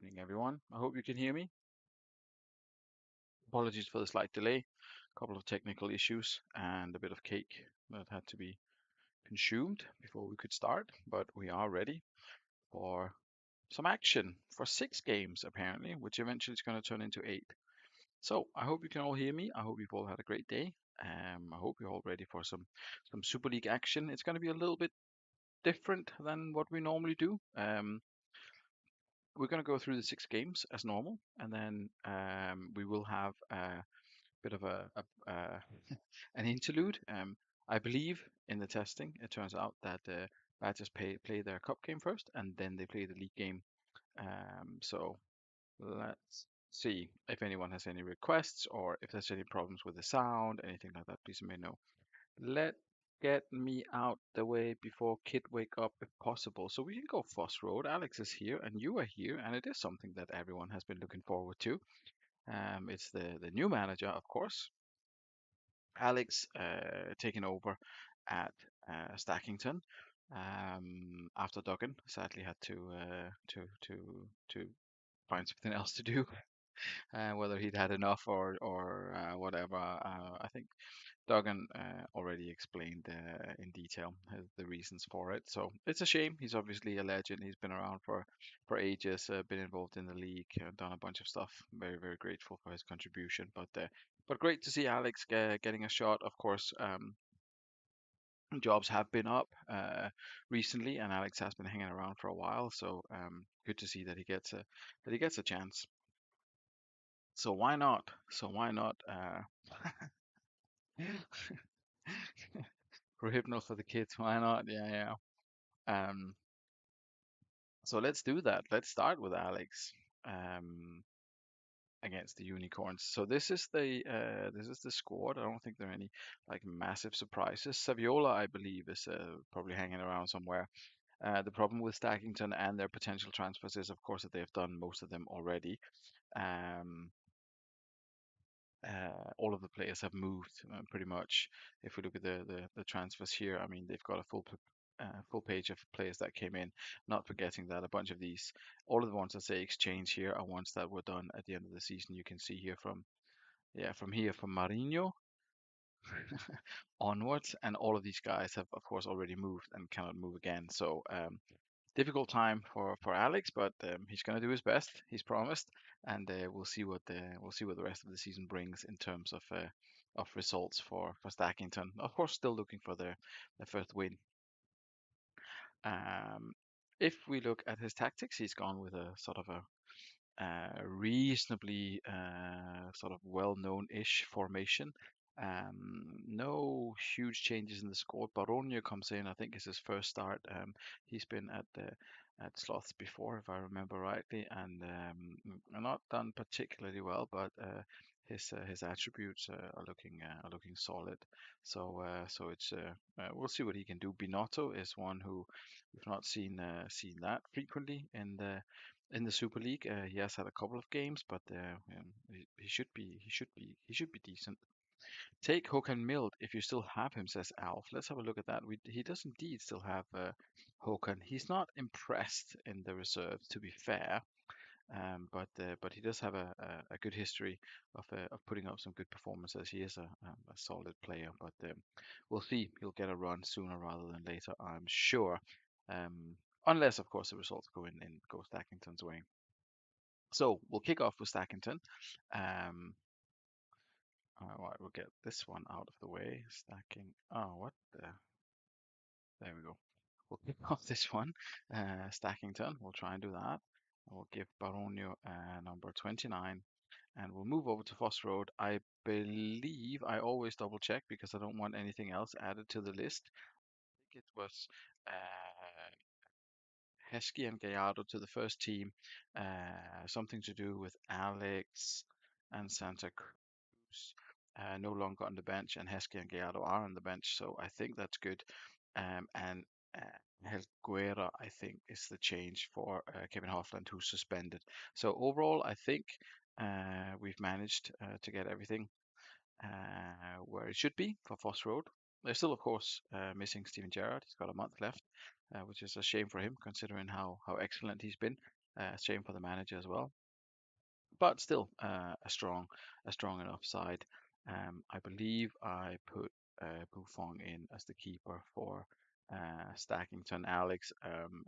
Evening, everyone. I hope you can hear me. Apologies for the slight delay. A couple of technical issues and a bit of cake that had to be consumed before we could start, but we are ready for some action for 6 games, apparently, which eventually is going to turn into 8. So I hope you can all hear me. I hope you've all had a great day. I hope you're all ready for some Super League action. It's going to be a little bit different than what we normally do. We're going to go through the 6 games as normal, and then we will have a bit of an interlude. I believe in the testing, it turns out that badges play their cup game first, and then they play the league game. So let's see if anyone has any requests or if there's any problems with the sound, anything like that. Please let me know. Let get me out the way before Kid wake up if possible. So we can go Foss Road. Alex is here and you are here, and it is something that everyone has been looking forward to. It's the new manager, of course, Alex, taking over at Stackington after Duggan sadly had to find something else to do. Whether he'd had enough or whatever. I think Duggan already explained in detail the reasons for it. So it's a shame. He's obviously a legend. He's been around for ages, been involved in the league, done a bunch of stuff. Very, very grateful for his contribution. But great to see Alex getting a shot. Of course, jobs have been up recently, and Alex has been hanging around for a while. So good to see that he gets a chance. So why not? So why not? Prohypnol for the kids. Why not? Yeah, yeah. So let's do that. Let's start with Alex um, against the Unicorns. So this is the squad. I don't think there are any like massive surprises. Saviola, I believe, is probably hanging around somewhere. The problem with Stackington and their potential transfers is, of course, that they've done most of them already. Um, all of the players have moved pretty much. If we look at the transfers here, I mean, they've got a full page of players that came in. Not forgetting that a bunch of these, all of the ones that say exchange here are ones that were done at the end of the season. You can see here from Marinho onwards, and all of these guys have, of course, already moved and cannot move again. So difficult time for Alex, but he's going to do his best. He's promised, and we'll see what the rest of the season brings in terms of results for Stackington. Of course, still looking for their first win. Um, if we look at his tactics, he's gone with a sort of a reasonably sort of well-known-ish formation. No huge changes in the squad. Baronio comes in. I think it's his first start. He's been at Sloths before, if I remember rightly, and not done particularly well, but his attributes are looking solid. So it's we'll see what he can do. Binotto is one who we've not seen that frequently in the Super League. He has had a couple of games, but he should be decent. Take Håkan Mild if you still have him, says Alf. Let's have a look at that. He does indeed still have Håkan. He's not impressed in the reserves, to be fair, but he does have a good history of putting up some good performances. He is a solid player, but we'll see. He'll get a run sooner rather than later, I'm sure. Um, unless, of course, the results go Stackington's way. So we'll kick off with Stackington. Um, all right, we'll get this one out of the way. Stacking. Oh, what the? There we go. We'll kick off this one. Stackington. We'll try and do that. We'll give Baronio number 29, and we'll move over to Foss Road. I believe I always double check because I don't want anything else added to the list. I think it was Heskey and Gallardo to the first team. Something to do with Alex and Santa Cruz no longer on the bench, and Heskey and Gallardo are on the bench, so I think that's good. And Helguera, I think, is the change for Kevin Hoffland, who's suspended. So overall, I think we've managed to get everything where it should be for Foss Road. They're still, of course, missing Steven Gerrard. He's got a month left, which is a shame for him, considering how excellent he's been. Shame for the manager as well, but still a strong enough side. I believe I put Buffon in as the keeper for Stackington. Alex,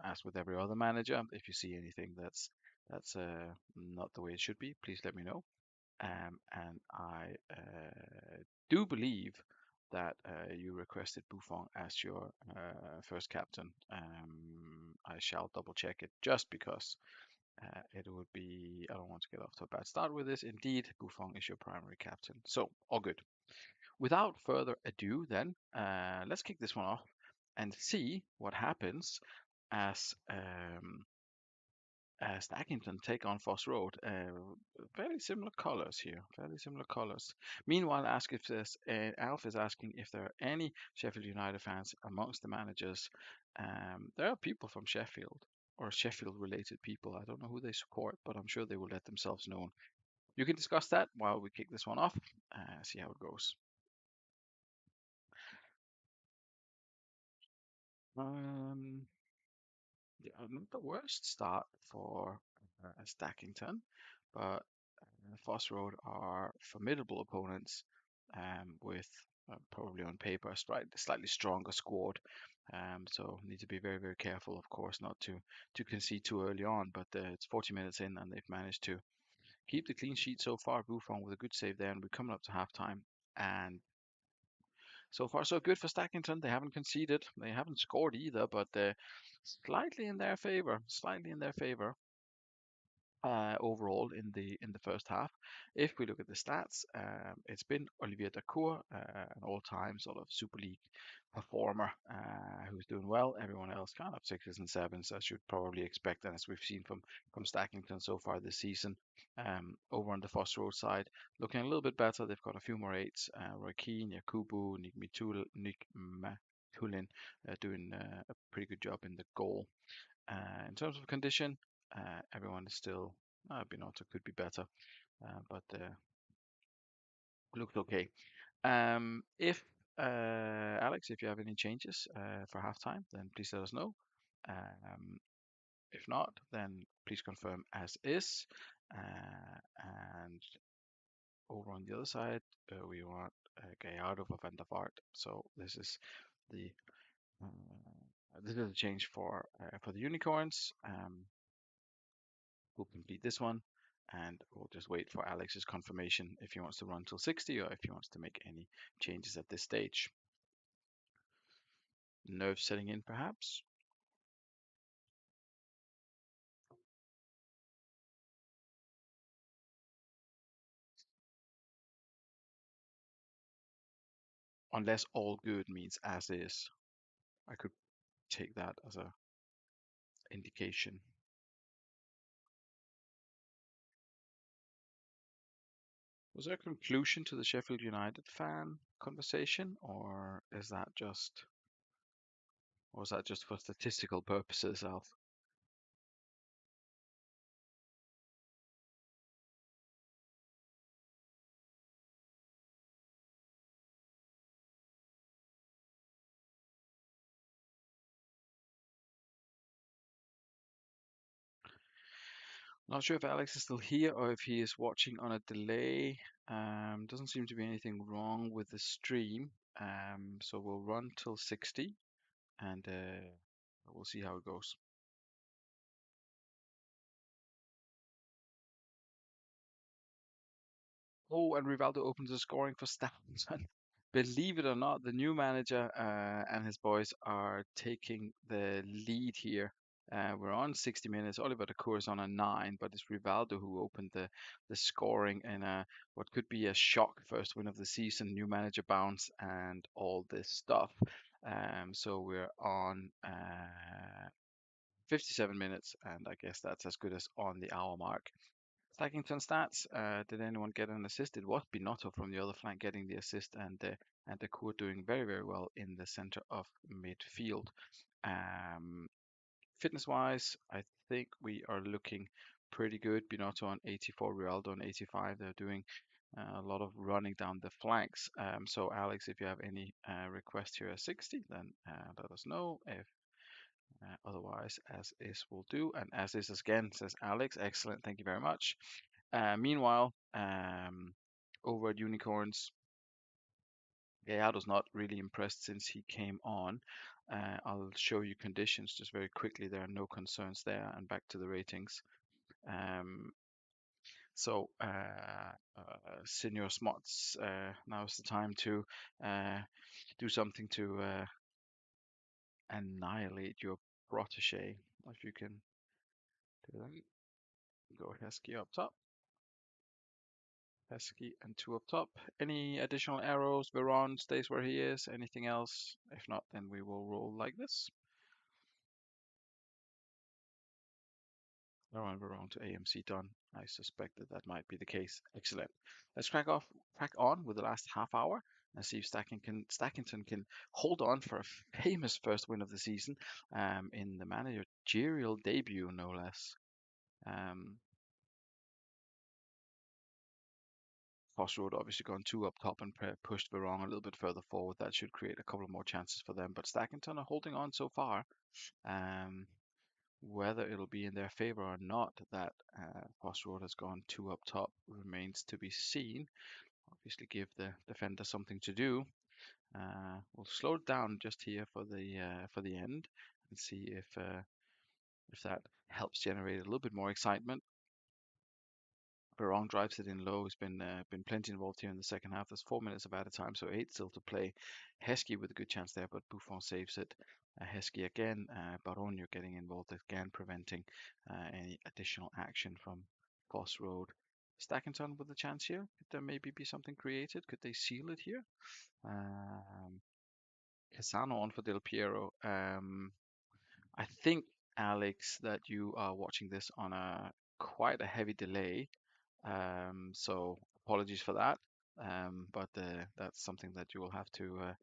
as with every other manager, if you see anything that's not the way it should be, please let me know. And I do believe that you requested Buffon as your first captain. I shall double check it just because it would be, I don't want to get off to a bad start with this. Indeed, Buffon is your primary captain. So, all good. Without further ado, then, let's kick this one off and see what happens as Stackington take on Foss Road. Fairly similar colors here, fairly similar colors. Meanwhile, Alf is asking if there are any Sheffield United fans amongst the managers. There are people from Sheffield or Sheffield-related people. I don't know who they support, but I'm sure they will let themselves known. You can discuss that while we kick this one off. See how it goes. Um, yeah, not the worst start for Stackington, but Foss Road are formidable opponents with probably on paper a slightly stronger squad. So need to be very, very careful, of course, not to concede too early on. But it's 40 minutes in, and they've managed to keep the clean sheet so far. Buffon with a good save there, and we're coming up to halftime. And so far, so good for Stackington. They haven't conceded, they haven't scored either, but slightly in their favor. Slightly in their favor overall in the first half. If we look at the stats, it's been Olivier Dacour, an all-time sort of Super League performer who's doing well. Everyone else kind of sixes and sevens, as you'd probably expect, and as we've seen from Stackington so far this season. Over on the Foss Road side, looking a little bit better. They've got a few more eights. Roy Keane, Yakubu, Nick Matulin doing a pretty good job in the goal. In terms of condition, everyone is still Binotto could be better, but looked okay. If Alex, if you have any changes for halftime, then please let us know. Um, if not, then please confirm as is. And over on the other side, we want Gallardo for Van der Vaart. So the this is a change for the unicorns. We'll complete this one and we'll just wait for Alex's confirmation if he wants to run till 60 or if he wants to make any changes at this stage. Nerves setting in perhaps. Unless all good means as is. I could take that as a indication. Was there a conclusion to the Sheffield United fan conversation, or was that just for statistical purposes, Alf? Not sure if Alex is still here or if he is watching on a delay. Doesn't seem to be anything wrong with the stream. So we'll run till 60 and we'll see how it goes. Oh, and Rivaldo opens the scoring for Southampton. Believe it or not, the new manager and his boys are taking the lead here. We're on 60 minutes. Oliver de is on a 9, but it's Rivaldo who opened the scoring in what could be a shock first win of the season, new manager bounce, and all this stuff. So we're on 57 minutes, and I guess that's as good as on the hour mark. Stackington stats. Did anyone get an assist? It was Binotto from the other flank getting the assist, and the Cour doing very, very well in the center of midfield. Um, Fitness-wise, I think we are looking pretty good. Binotto on 84, Rialdo on 85. They're doing a lot of running down the flanks. So, Alex, if you have any request here at 60, then let us know. If otherwise, otherwise, as is will do. And as is again, says Alex. Excellent. Thank you very much. Meanwhile, over at Unicorns, Gallardo's not really impressed since he came on. I'll show you conditions just very quickly. There are no concerns there. And back to the ratings. Um, so, Senior Smots, now is the time to uh, do something to annihilate your protege. If you can do that, go Hesky up top. Hesky and 2 up top. Any additional arrows? Veron stays where he is. Anything else? If not, then we will roll like this. Veron to AMC done. I suspected that might be the case. Excellent. Let's crack on with the last half hour and see if Stackington can hold on for a famous first win of the season in the managerial debut, no less. Um, Road obviously gone 2 up top and pushed Verong a little bit further forward. That should create a couple more chances for them. But Stackington are holding on so far. Um, Whether it'll be in their favor or not, that Road has gone 2 up top remains to be seen. Obviously, give the defender something to do. We'll slow it down just here for the end and see if that helps generate a little bit more excitement. Barong drives it in low. He's been plenty involved here in the second half. There's 4 minutes of added time, so 8 still to play. Heskey with a good chance there, but Buffon saves it. Heskey again. Baronio getting involved again, preventing any additional action from Foss Road. Stackenton with a chance here. Could there maybe be something created? Could they seal it here? Casano on for Del Piero. I think, Alex, that you are watching this on a quite a heavy delay. So apologies for that. But that's something that you will have to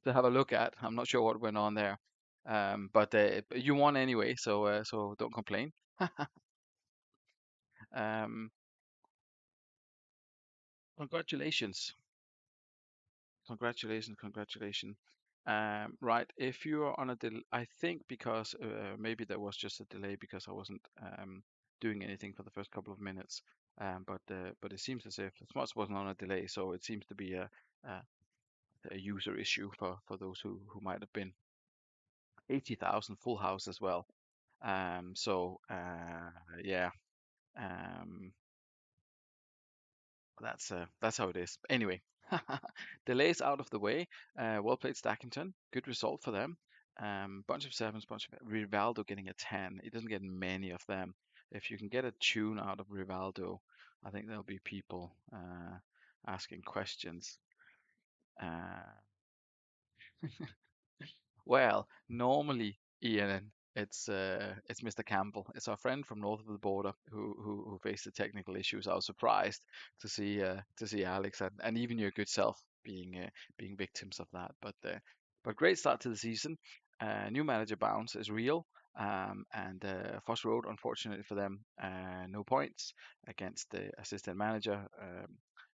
have a look at. I'm not sure what went on there. But you won anyway, so don't complain. Um, Congratulations. Congratulations. Right, if you are on a delay, I think because maybe there was just a delay because I wasn't doing anything for the first couple of minutes. But it seems as if Smuts wasn't on a delay, so it seems to be a user issue for those who might have been. 80,000 full house as well. Yeah. Um, that's how it is. Anyway, delays out of the way. Well played, Stackington. Good result for them. Bunch of sevens, bunch of Rivaldo getting a 10. He doesn't get many of them. If you can get a tune out of Rivaldo, I think there'll be people asking questions. Uh, Well, normally, Ian, it's Mr. Campbell. It's our friend from north of the border who faced the technical issues. I was surprised to see Alex and even your good self being victims of that. But great start to the season. New manager bounce is real. And Foss Road, unfortunately for them, no points against the assistant manager.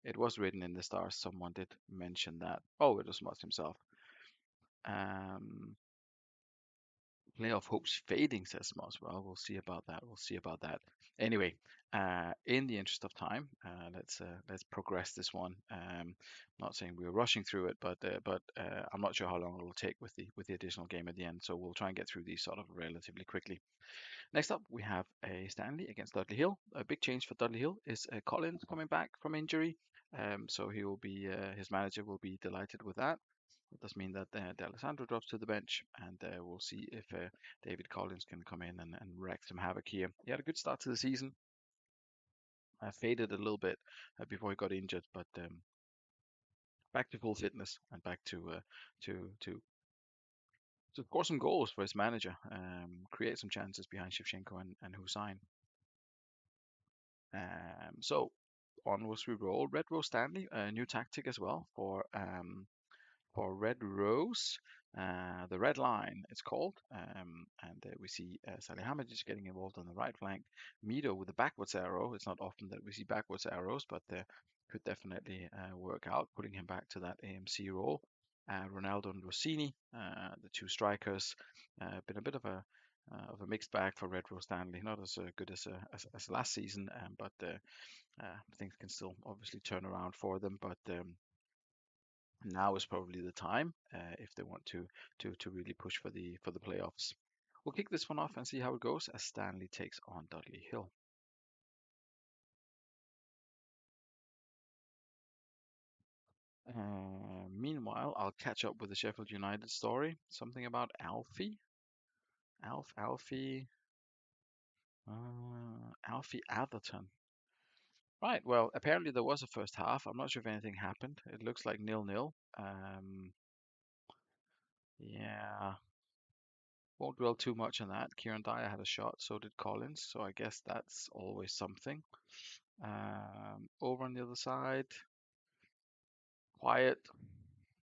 It was written in the stars. Someone did mention that. Oh, it was Mott himself. Um, Playoff hopes fading, says Moss. Well, we'll see about that. We'll see about that. Anyway, in the interest of time, let's progress this one. Not saying we're rushing through it, but I'm not sure how long it'll take with the additional game at the end. So we'll try and get through these sort of relatively quickly. Next up, we have a Stanley against Dudley Hill. A big change for Dudley Hill is Collins coming back from injury. So he will be his manager will be delighted with that. It does mean that D'Alessandro drops to the bench, and we'll see if David Collins can come in and wreak some havoc here. He had a good start to the season. Faded a little bit before he got injured, but back to full fitness and back to to to score some goals for his manager, create some chances behind Shevchenko and Hussein. So onwards we roll. Red Rose Stanley, a new tactic as well for Red Rose. The Red Line, it's called. And we see Salihamidzic getting involved on the right flank. Mido with the backwards arrow. It's not often that we see backwards arrows, but could definitely work out, putting him back to that AMC role. Ronaldo and Rossini, the two strikers. Been a bit of a of a mixed bag for Red Rose Stanley. Not as good as last season, but things can still obviously turn around for them. But now is probably the time if they want to really push for the playoffs. We'll kick this one off and see how it goes as Stanley takes on Dudley Hill. Meanwhile, I'll catch up with the Sheffield United story. Something about Alfie, Alfie Atherton. Right. Well, apparently there was a first half. I'm not sure if anything happened. It looks like 0-0. Yeah, won't dwell too much on that. Kieran Dyer had a shot, so did Collins. So I guess that's always something. Over on the other side, quiet,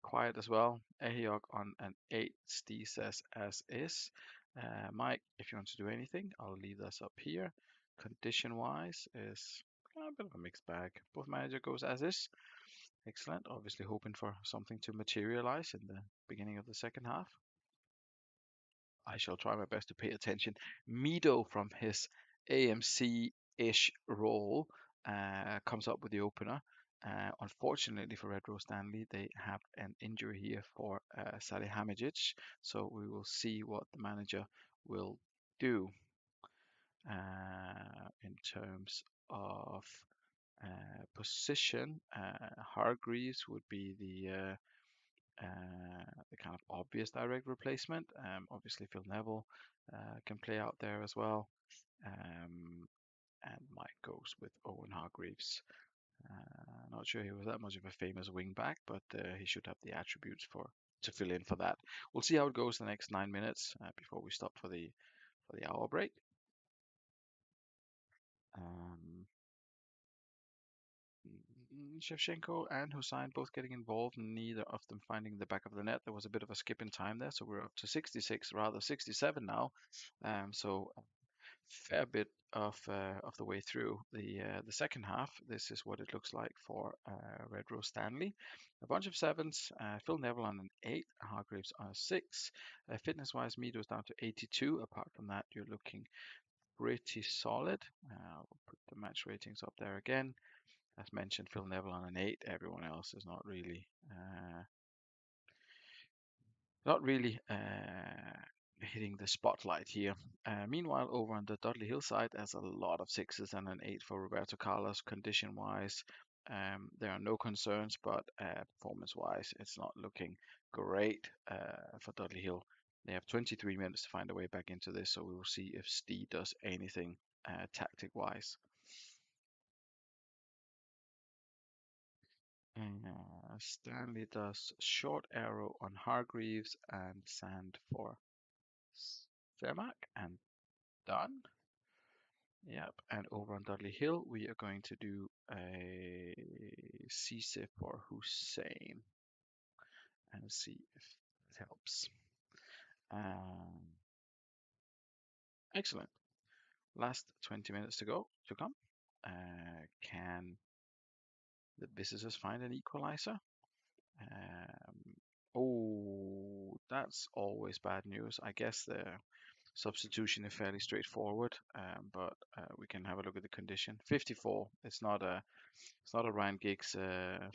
quiet as well. Ehiok on an 8, Steve says as is. Mike, if you want to do anything, I'll leave this up here. Condition wise is a bit of a mixed bag. Both manager goes as is. Excellent. Obviously hoping for something to materialize in the beginning of the second half. I shall try my best to pay attention. Mido from his AMC-ish role comes up with the opener. Unfortunately for Red Rose Stanley, they have an injury here for Salihamidzic, so we will see what the manager will do in terms of position. Hargreaves would be the kind of obvious direct replacement. Obviously, Phil Neville can play out there as well. Um, and Mike goes with Owen Hargreaves. Not sure he was that much of a famous wing back, but he should have the attributes for to fill in for that. We'll see how it goes the next 9 minutes before we stop for the hour break. Um, Shevchenko and Hussein both getting involved, neither of them finding the back of the net. There was a bit of a skip in time there, so we're up to 66, rather 67 now. So a fair bit of the way through the second half. This is what it looks like for Red Rose Stanley. A bunch of sevens. Phil Neville on an 8, Hargreaves on a 6. Fitness-wise, Mido's down to 82. Apart from that, you're looking pretty solid. We'll put the match ratings up there again. As mentioned, Phil Neville on an 8. Everyone else is not really hitting the spotlight here. Meanwhile, over on the Dudley Hill side, there's a lot of 6s and an 8 for Roberto Carlos. Condition-wise, there are no concerns, but performance-wise, it's not looking great for Dudley Hill. They have 23 minutes to find a way back into this, so we will see if Steve does anything tactic-wise. Stanley does short arrow on Hargreaves and sand for Cermak and done. Yep, and over on Dudley Hill, we are going to do a CSIF for Hussein and see if it helps. Excellent. Last 20 minutes to come. Can the visitors find an equalizer? Oh, that's always bad news. I guess the substitution is fairly straightforward, but we can have a look at the condition. 54. It's not a Ryan Giggs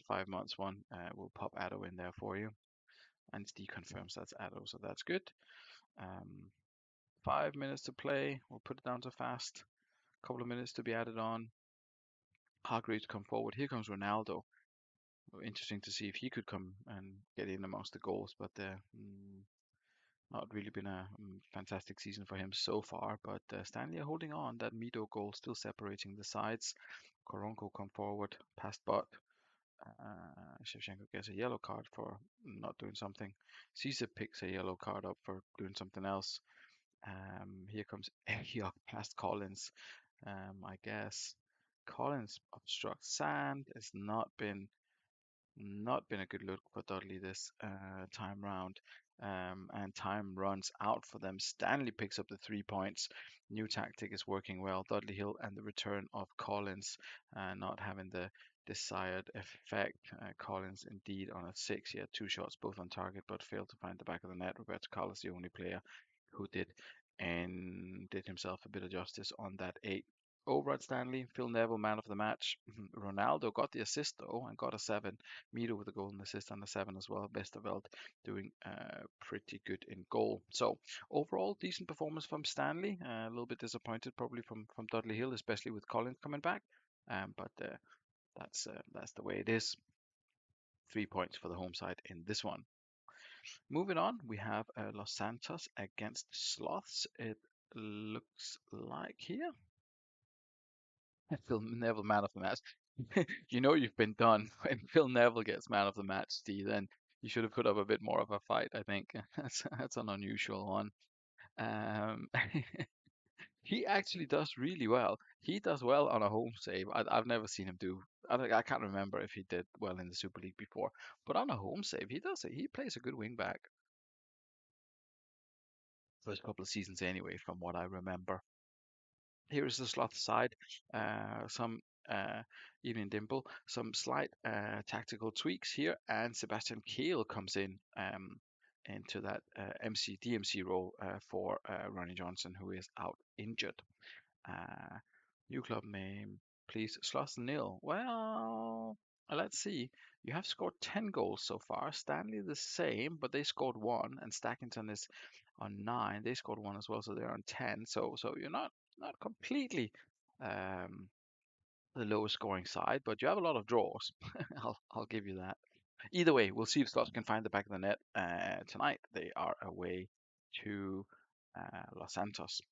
5 months one. We'll pop Addo in there for you, and Steve confirms that's Addo, so that's good. 5 minutes to play. We'll put it down to fast. A couple of minutes to be added on. Hargreaves come forward. Here comes Ronaldo. Interesting to see if he could come and get in amongst the goals, but not really been a fantastic season for him so far. But Stanley are holding on. That Mido goal still separating the sides. Koronko come forward, past Butt. Shevchenko gets a yellow card for not doing something. Caesar picks a yellow card up for doing something else. Here comes Ehiok past Collins. I guess Collins obstructs sand. It's not been a good look for Dudley this time round. And time runs out for them. Stanley picks up the 3 points. New tactic is working well. Dudley Hill and the return of Collins not having the desired effect. Collins indeed on a 6. He had 2 shots both on target but failed to find the back of the net. Roberto Carlos the only player who did and did himself a bit of justice on that 8. Over at Stanley, Phil Neville, man of the match. Ronaldo got the assist though and got a 7. Mito with a golden assist and a 7 as well. Westerveld doing pretty good in goal. So overall, decent performance from Stanley. A little bit disappointed probably from Dudley Hill, especially with Collins coming back. But that's the way it is. 3 points for the home side in this one. Moving on, we have Los Santos against Sloths. It looks like here. Phil Neville, man of the match. You know you've been done when Phil Neville gets man of the match, Steve. Then you should have put up a bit more of a fight. I think that's an unusual one. Um, he actually does really well. He does well on a home save. I've never seen him do. I can't remember if he did well in the Super League before, but on a home save, he does it. He plays a good wing back. First couple of seasons anyway, from what I remember. Here is the Sloth side. Some Evening Dimple, some slight tactical tweaks here, and Sebastian Kehl comes in into that DMC role for Ronnie Johnson, who is out injured. Uh, New club name, please. Sloth nil. Well, let's see. You have scored 10 goals so far. Stanley the same, but they scored one, and Stackington is on 9. They scored one as well, so they're on 10. So you're not completely um, the lowest scoring side, but you have a lot of draws. I'll give you that. Either way, we'll see if Slots can find the back of the net tonight. They are away to Los Santos.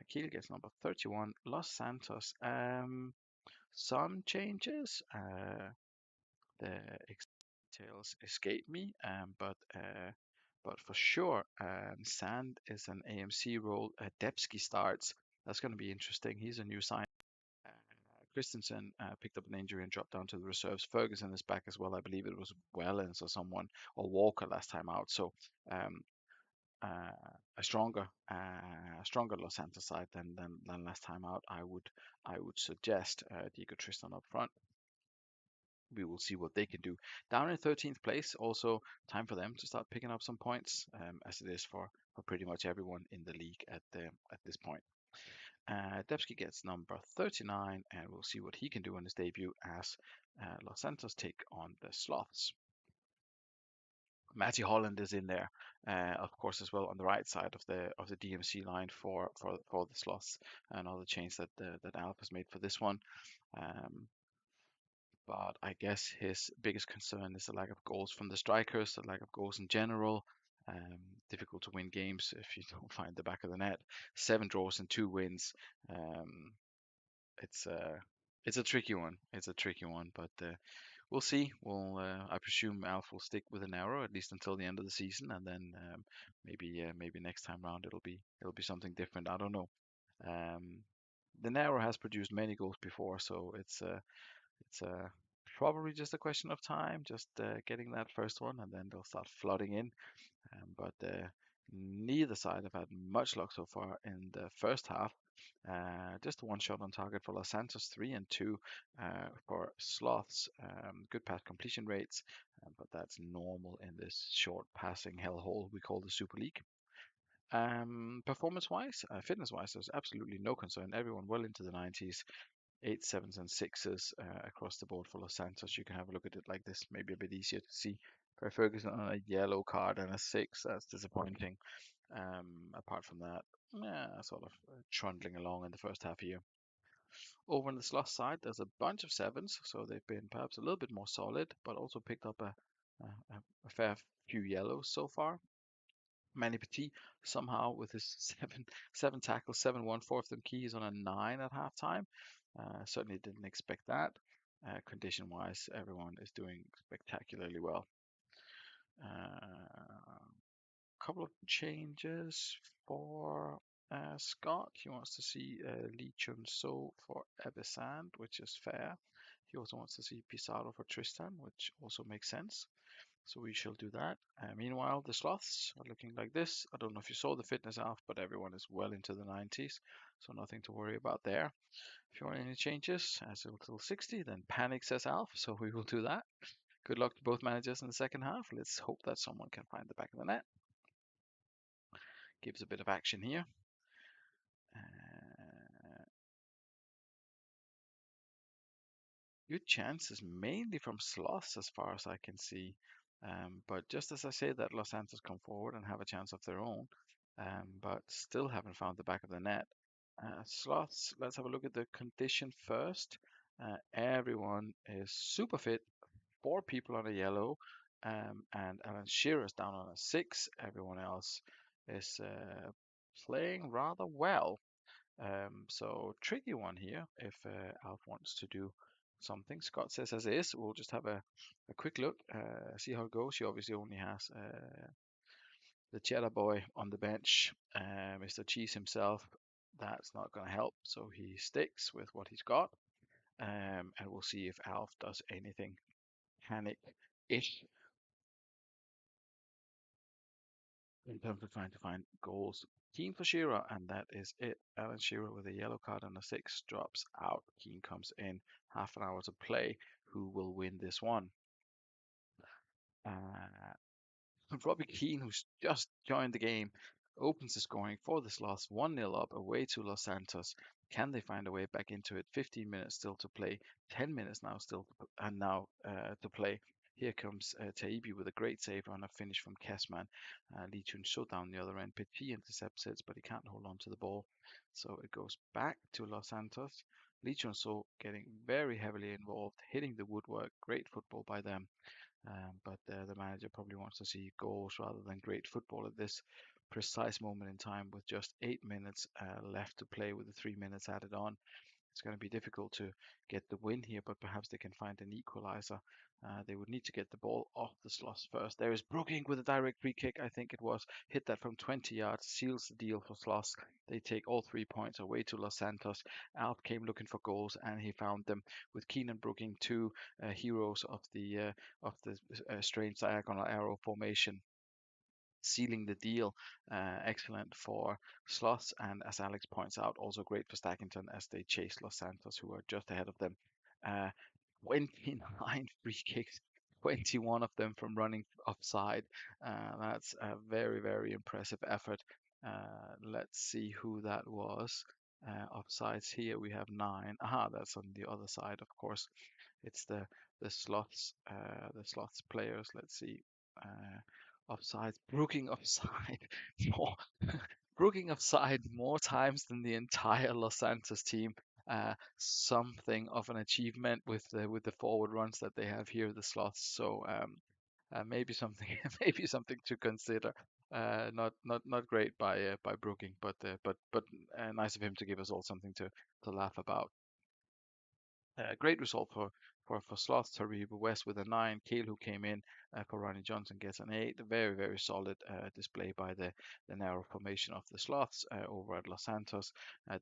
Kiel gets number 31. Los Santos. Some changes. The details escape me, but for sure, Sand is an AMC role. Debsky starts. That's going to be interesting. He's a new sign. Uh, Christensen picked up an injury and dropped down to the reserves. Ferguson is back as well. I believe it was Wellens or someone or Walker last time out. So um, a stronger Los Santos side than last time out. I would suggest Diego Tristan up front. We will see what they can do. Down in 13th place, also time for them to start picking up some points, as it is for pretty much everyone in the league at this point. Debsky gets number 39, and we'll see what he can do on his debut as Los Santos take on the Sloths. Matty Holland is in there, of course, as well on the right side of the DMC line for the Sloths, and all the change that Alf has made for this one. Um, but I guess his biggest concern is the lack of goals from the strikers, the lack of goals in general. Um, Difficult to win games if you don't find the back of the net. 7 draws and 2 wins. Um, it's it's a tricky one. It's a tricky one, but we'll see. I presume Alf will stick with an arrow at least until the end of the season, and then maybe next time round it'll be something different. I don't know. Um, the Narrow has produced many goals before, so it's probably just a question of time, just getting that first one, and then they'll start flooding in. But neither side have had much luck so far in the first half. Just one shot on target for Los Santos, 3 and 2 for Sloths. Good pass completion rates, but that's normal in this short passing hellhole we call the Super League. Performance-wise, fitness-wise, there's absolutely no concern. Everyone well into the 90s. 8, 7s, and 6s across the board for Los Santos. You can have a look at it like this, maybe a bit easier to see. Per Ferguson on a yellow card and a 6, that's disappointing. Apart from that, yeah, sort of trundling along in the first half year. Over on the Sloth side, there's a bunch of 7s, so they've been perhaps a little bit more solid, but also picked up a fair few yellows so far. Manny Petit somehow with his seven tackles, 7-1, four of them keys on a 9 at halftime. Certainly didn't expect that. Condition wise, everyone is doing spectacularly well. Couple of changes for Scott. He wants to see Lee Chun So for Ebesand, which is fair. He also wants to see Pizarro for Tristan, which also makes sense. So we shall do that. Meanwhile, the Sloths are looking like this. I don't know if you saw the fitness out, but everyone is well into the 90s, so nothing to worry about there. If you want any changes, as until 60, then panic, says Alf, so we will do that. Good luck to both managers in the second half. Let's hope that someone can find the back of the net. gives a bit of action here. Uh, Good chances, mainly from sloths, as far as I can see. But just as I say that, Los Santos come forward and have a chance of their own, but still haven't found the back of the net. Sloths, let's have a look at the condition first. Everyone is super fit. Four people on a yellow, and Alan Shearer's down on a six. Everyone else is playing rather well. So tricky one here if Alf wants to do something. Scott says as is. We'll just have a quick look, see how it goes. He obviously only has the Cheddar Boy on the bench, Mr. Cheese himself. That's not going to help, so he sticks with what he's got. And we'll see if Alf does anything panic-ish in terms of trying to find goals. Keane for Shearer, and that is it. Alan Shearer with a yellow card and a six drops out. Keane comes in, half an hour to play. Who will win this one? Uh, Robbie Keane, who's just joined the game, opens the scoring for the Sloths 1-0 up away to Los Santos. Can they find a way back into it? 15 minutes still to play, 10 minutes now still and now to play. Here comes Taibi with a great save on a finish from Kessman. Lee Chun so down the other end. Petit intercepts it, but he can't hold on to the ball. So it goes back to Los Santos. Lee Chun so getting very heavily involved, hitting the woodwork. Great football by them. But the manager probably wants to see goals rather than great football at this precise moment in time with just 8 minutes left to play with the 3 minutes added on. It's going to be difficult to get the win here, but perhaps they can find an equalizer. They would need to get the ball off the Sloss first. There is Brooking with a direct free kick, I think it was. Hit that from 20 yards, seals the deal for Sloss. They take all 3 points away to Los Santos. Alp came looking for goals, and he found them with Keenan Brooking, two heroes of the strange diagonal arrow formation, sealing the deal. Excellent for Sloss, and as Alex points out, also great for Stackington as they chase Los Santos, who are just ahead of them. Uh, 29 free kicks, 21 of them from running offside. That's a very, very impressive effort. Let's see who that was. Offsides here we have 9. Aha, that's on the other side, of course. It's the slots players. Let's see. Offside, Brooking offside more, Brooking offside more times than the entire Los Santos team. Something of an achievement with the forward runs that they have here, the slots. So maybe something maybe something to consider. Not great by Brooking, but nice of him to give us all something to laugh about. Great result for Sloth. Tariba West with a 9. Kale, who came in for Ronnie Johnson, gets an 8. Very, very solid display by the narrow formation of the Sloths over at Los Santos.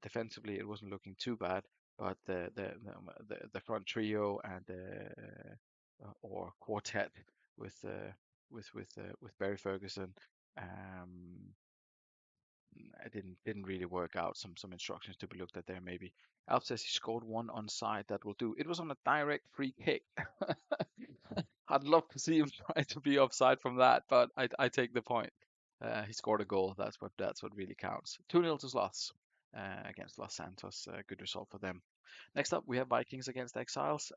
Defensively, it wasn't looking too bad, but the front trio and or quartet with with Barry Ferguson. Um, it didn't really work out. Some instructions to be looked at there maybe. Alf says he scored one onside. That will do. It was on a direct free kick. I'd love to see him try to be offside from that, but I take the point. He scored a goal. That's what really counts. 2-0 to Sloths against Los Santos. Good result for them. Next up, we have Vikings against Exiles.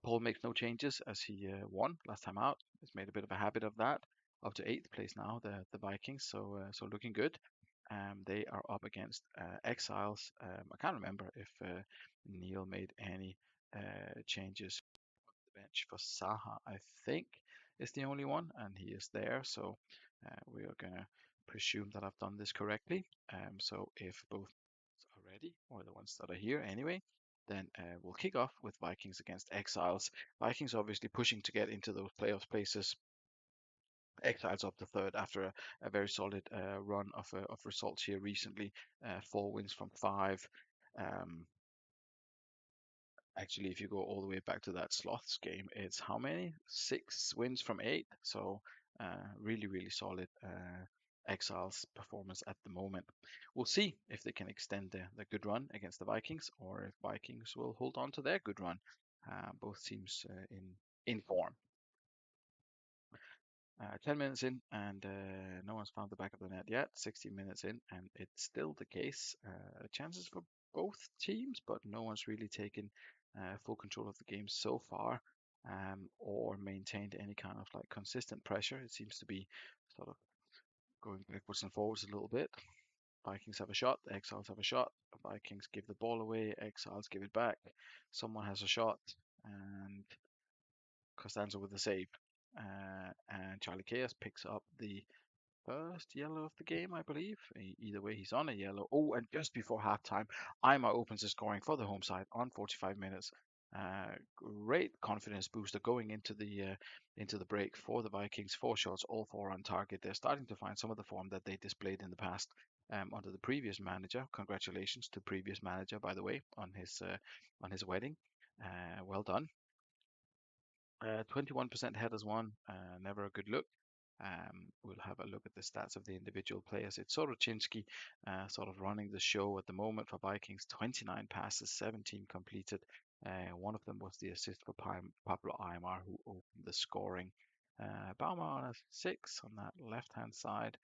Paul makes no changes as he won last time out. He's made a bit of a habit of that. Up to eighth place now, the Vikings. So looking good. They are up against Exiles. I can't remember if Neil made any changes on the bench for Saha. I think is the only one, and he is there. So we are gonna presume that I've done this correctly. So if both are ready, or the ones that are here anyway, then we'll kick off with Vikings against Exiles. Vikings obviously pushing to get into those playoff places. Exiles up to third after a very solid run of results here recently. 4 wins from 5. Um, Actually, if you go all the way back to that Sloths game, it's how many? 6 wins from 8. So really, really solid Exiles performance at the moment. We'll see if they can extend the good run against the Vikings, or if Vikings will hold on to their good run. Both teams in form. 10 minutes in, and no one's found the back of the net yet. 16 minutes in, and it's still the case. Chances for both teams, but no one's really taken full control of the game so far, or maintained any kind of like consistent pressure. It seems to be sort of going backwards and forwards a little bit. Vikings have a shot, Exiles have a shot. Vikings give the ball away, Exiles give it back. Someone has a shot, and Costanzo with the save. And Charlie Chaos picks up the first yellow of the game, I believe. Either way, he's on a yellow. Oh, and just before halftime, Ima opens the scoring for the home side on 45 minutes. Great confidence booster going into the break for the Vikings. Four shots, all four on target. They're starting to find some of the form that they displayed in the past under the previous manager. Congratulations to previous manager, by the way, on his wedding. Well done. 21% headers won, never a good look. We'll have a look at the stats of the individual players. It's Soroczynski sort of running the show at the moment for Vikings. 29 passes, 17 completed. One of them was the assist for Pablo Aymar, who opened the scoring. Baumar on a 6 on that left-hand side.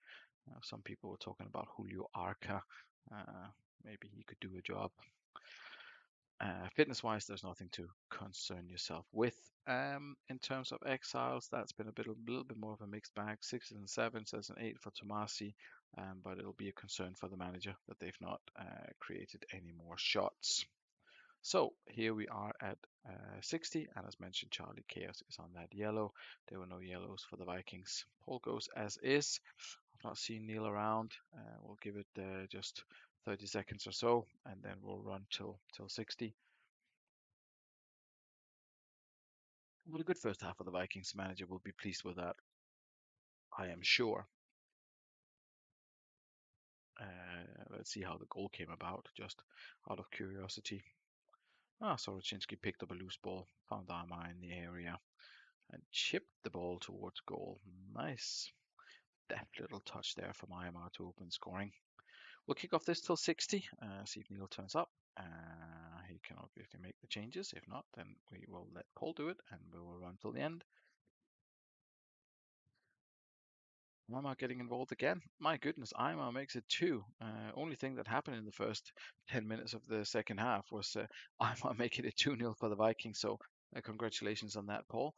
Some people were talking about Julio Arca. Maybe he could do a job. Fitness wise, there's nothing to concern yourself with. In terms of exiles, that's been a little bit more of a mixed bag. 6 and 7 says an 8 for Tomasi, but it'll be a concern for the manager that they've not created any more shots. So here we are at 60, and as mentioned, Charlie Chaos is on that yellow. There were no yellows for the Vikings. Poll goes as is. I've not seen Neil around. We'll give it just 30 seconds or so, and then we'll run till 60. What a good first half for the Vikings. Manager will be pleased with that, I am sure. Let's see how the goal came about, just out of curiosity. Soroczynski picked up a loose ball, found Arma in the area, and chipped the ball towards goal. Nice, deft little touch there from Arma to open scoring. We'll kick off this till 60, see if Neil turns up. He can obviously make the changes. If not, then we will let Paul do it, and we will run till the end. Aymar getting involved again. My goodness, Aymar makes it two. Only thing that happened in the first 10 minutes of the second half was Aymar making it 2-0 for the Vikings. So congratulations on that, Paul.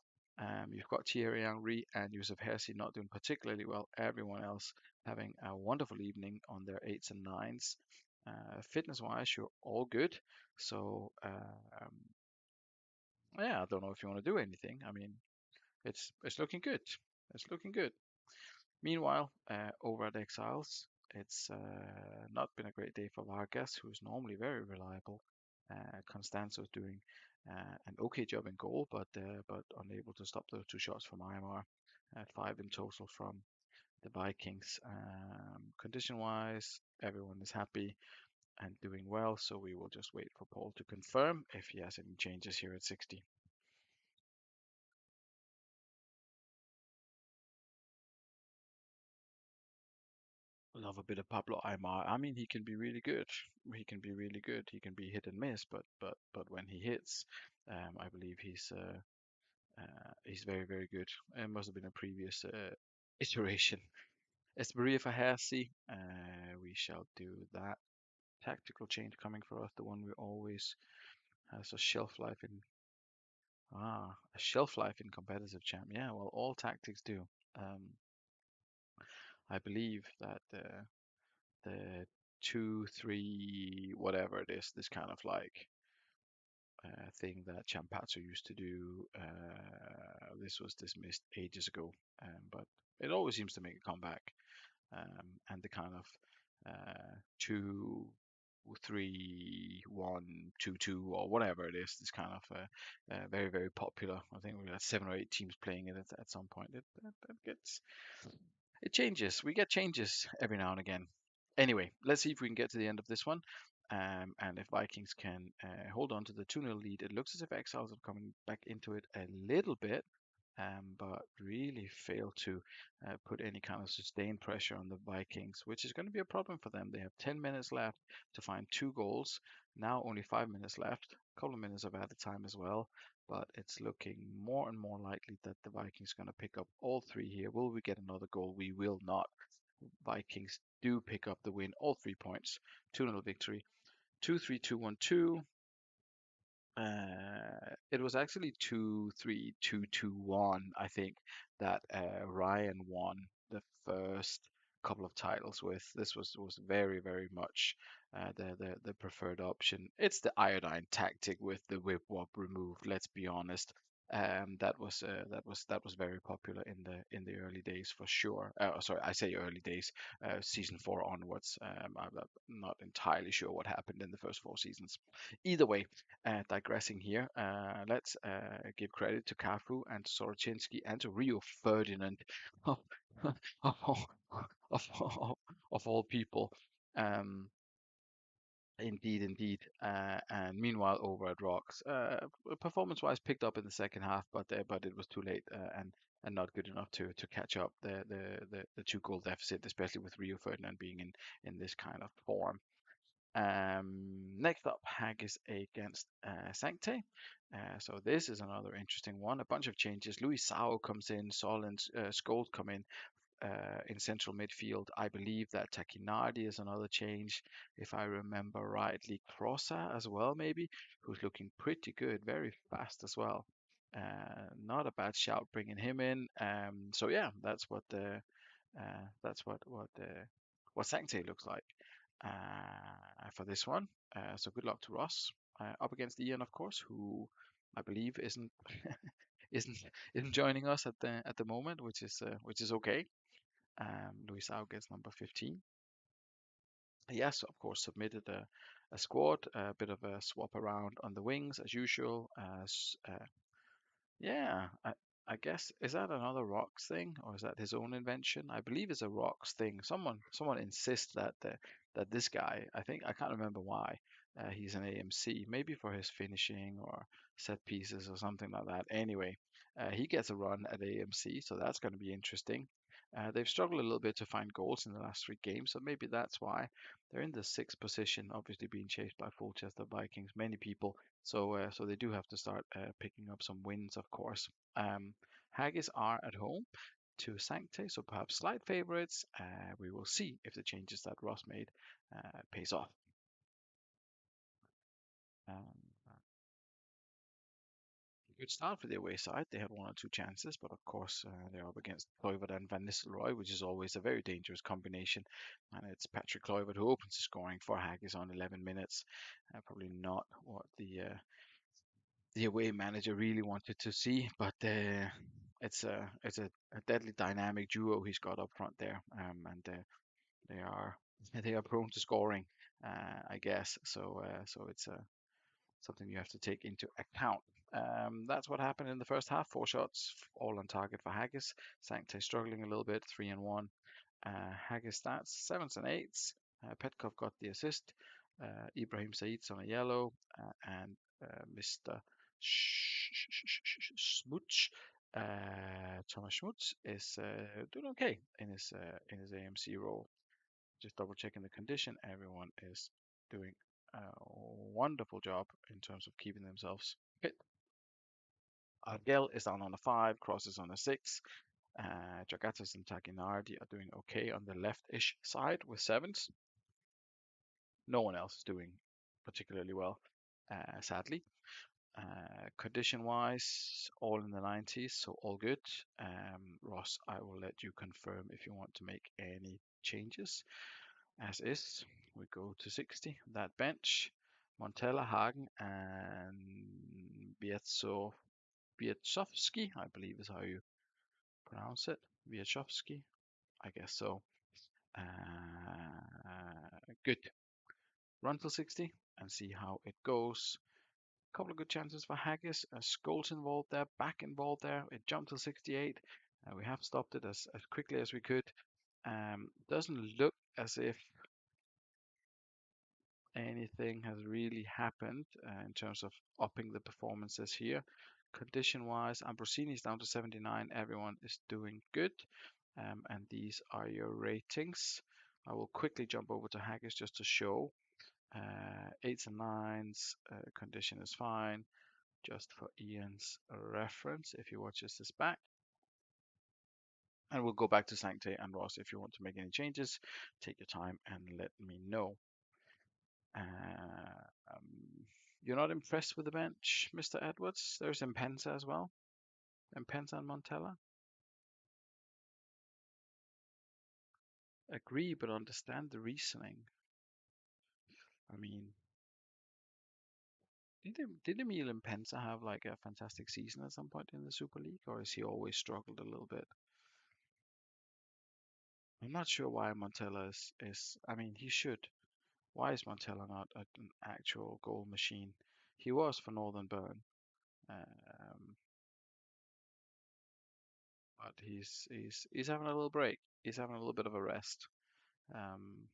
You've got Thierry Henry and Yusuf Hersi not doing particularly well. Everyone else having a wonderful evening on their 8s and 9s. Fitness-wise, you're all good. So yeah, I don't know if you want to do anything. I mean, it's looking good. It's looking good. Meanwhile, over at Exiles, it's not been a great day for Vargas, who's normally very reliable. Constanzo's doing an okay job in goal, but unable to stop those two shots from Aymar. 5 in total from the Vikings. Condition-wise, everyone is happy and doing well, so we will just wait for Paul to confirm if he has any changes here at 60. Love a bit of Pablo Aimar. I mean, he can be really good. He can be really good. He can be hit and miss, but when he hits, I believe he's very very good. It must have been a previous iteration. Esperia for Hersey. We shall do that. Tactical change coming for us. The one we always has a shelf life in. A shelf life in competitive champ. Yeah, well, all tactics do. I believe that the 2, 3, whatever it is, this kind of like thing that Champazzo used to do. This was dismissed ages ago, but it always seems to make a comeback. And the kind of 2, 3, 1, 2, 2, or whatever it is, this kind of very, very popular. I think we had 7 or 8 teams playing it at some point. It changes. We get changes every now and again. Anyway, let's see if we can get to the end of this one. And if Vikings can hold on to the 2-0 lead, it looks as if Exiles are coming back into it a little bit. but really failed to put any kind of sustained pressure on the Vikings, which is going to be a problem for them. They have 10 minutes left to find two goals. Now only 5 minutes left. A couple of minutes of added time as well, but it's looking more and more likely that the Vikings are going to pick up all three here. Will we get another goal? We will not. Vikings do pick up the win, all 3 points. 2-0 victory. 2-3, 2-1, 2. It was actually 2-3, 2-2-1, I think, that Ryan won the first couple of titles with. This was very, very much the preferred option. It's the iodine tactic with the whip wop removed, let's be honest. That was very popular in the early days for sure. Sorry, I say early days, season four onwards. I'm not entirely sure what happened in the first four seasons. Either way, digressing here, let's give credit to Cafu and to Sorocinski and to Rio Ferdinand of, of, all, of all people. Um, indeed. And meanwhile, over at Rocks, performance-wise, picked up in the second half, but it was too late and not good enough to catch up the two-goal deficit, especially with Rio Ferdinand being in this kind of form. Next up, Haggis against Sancte. So this is another interesting one. A bunch of changes. Louis Sao comes in, Sol and Skold come in central midfield. I believe that Takinardi is another change, if I remember rightly. Crossa as well, maybe, who's looking pretty good, very fast as well. Not a bad shout bringing him in. So yeah, that's what Sancte looks like for this one. So good luck to Ross. Up against Ian, of course, who I believe isn't isn't joining us at the moment, which is okay. Luis Au gets number 15. Yes, of course, submitted a squad, a bit of a swap around on the wings as usual. Yeah, I guess is that another Rocks thing or is that his own invention? I believe it's a Rocks thing. Someone insists that this guy, I think I can't remember why, he's an AMC, maybe for his finishing or set pieces or something like that. Anyway, he gets a run at AMC, so that's going to be interesting. They've struggled a little bit to find goals in the last three games, so maybe that's why they're in the sixth position, obviously being chased by Fulchester Vikings. Many people so they do have to start picking up some wins, of course. Haggis are at home to Sancte, so perhaps slight favourites. We will see if the changes that Ross made pays off. Um, Good start for the away side. They had one or two chances, but of course they're up against Kluivert and Van Nistelrooy, which is always a very dangerous combination. And it's Patrick Kluivert who opens the scoring for Haggis on 11 minutes. Probably not what the away manager really wanted to see, but it's a deadly dynamic duo he's got up front there, and they are they are prone to scoring, I guess. So it's something you have to take into account. That's what happened in the first half. Four shots, all on target for Haggis. Sancte struggling a little bit, 3-1. Haggis stats, sevens and eights. Petkov got the assist. Ibrahim Said's on a yellow, and Mr. Smuts, Thomas Schmutz, is doing okay in his AMC role. Just double checking the condition. Everyone is doing a wonderful job in terms of keeping themselves fit. Argel is down on a 5, Cross is on a 6. Jagatas and Taginardi are doing okay on the left-ish side with 7s. No one else is doing particularly well, sadly. Condition-wise, all in the 90s, so all good. Ross, I will let you confirm if you want to make any changes. As is, we go to 60. That bench, Montella, Hagen, and Bietsovsky, I believe is how you pronounce it. Bietsovsky, I guess so. Good. Run till 60 and see how it goes. Couple of good chances for Haggis. Scholes involved there, back involved there. It jumped to 68. We have stopped it as quickly as we could. Doesn't look as if anything has really happened in terms of upping the performances here. Condition-wise, Ambrosini's down to 79. Everyone is doing good. And these are your ratings. I will quickly jump over to Haggis just to show. Eights and nines, condition is fine. Just for Ian's reference, if he watches this back. And we'll go back to Sancte and Ross. If you want to make any changes, take your time and let me know. You're not impressed with the bench, Mr. Edwards? There's Impensa as well. Impensa and Montella. Agree, but understand the reasoning. I mean, did Emil Impensa have like a fantastic season at some point in the Super League, or has he always struggled a little bit? I'm not sure why Montella is. I mean, he should. Why is Montella not an actual goal machine? He was for Northern Bern, um, but he's having a little break. He's having a little bit of a rest. Um,